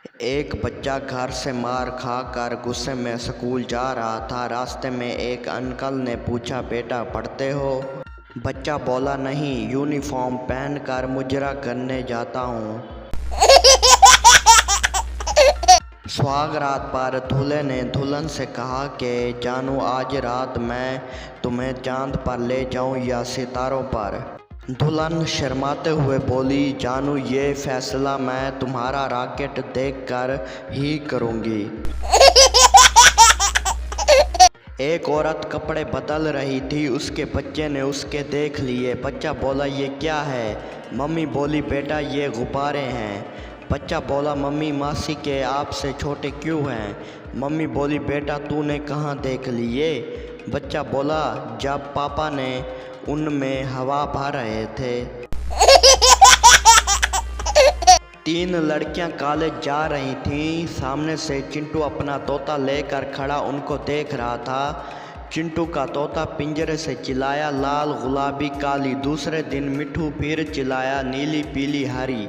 एक बच्चा घर से मार खाकर गुस्से में स्कूल जा रहा था। रास्ते में एक अंकल ने पूछा, बेटा पढ़ते हो? बच्चा बोला, नहीं, यूनिफॉर्म पहनकर मुजरा करने जाता हूँ। सुहाग रात पर दूल्हे ने दुल्हन से कहा कि जानू, आज रात मैं तुम्हें चांद पर ले जाऊं या सितारों पर? दुल्हन शर्माते हुए बोली, जानू, ये फैसला मैं तुम्हारा रॉकेट देखकर ही करूंगी। एक औरत कपड़े बदल रही थी। उसके बच्चे ने उसके देख लिए। बच्चा बोला, ये क्या है? मम्मी बोली, बेटा ये गुब्बारे हैं। बच्चा बोला, मम्मी, मासी के आपसे छोटे क्यों हैं? मम्मी बोली, बेटा तूने कहाँ देख लिए? बच्चा बोला, जब पापा ने उनमें हवा भर रहे थे। 3 लड़कियां कॉलेज जा रही थीं। सामने से चिंटू अपना तोता लेकर खड़ा उनको देख रहा था। चिंटू का तोता पिंजरे से चिल्लाया, लाल, गुलाबी, काली। दूसरे दिन मिट्ठू फिर चिल्लाया, नीली, पीली, हरी।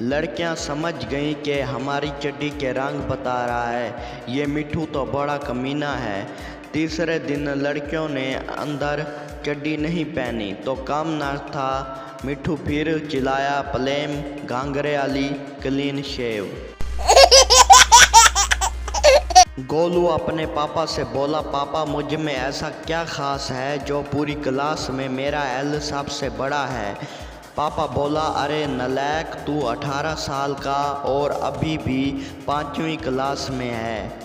लड़कियां समझ गईं कि हमारी चड्डी के रंग बता रहा है, ये मिट्ठू तो बड़ा कमीना है। तीसरे दिन लड़कियों ने अंदर चड्डी नहीं पहनी तो काम न था। मिट्ठू फिर चिल्लाया, प्लेम, घाघरे वाली, क्लीन शेव। गोलू अपने पापा से बोला, पापा मुझ में ऐसा क्या खास है जो पूरी क्लास में मेरा एल सबसे बड़ा है? पापा बोला, अरे नलायक, तू 18 साल का और अभी भी 5वीं क्लास में है।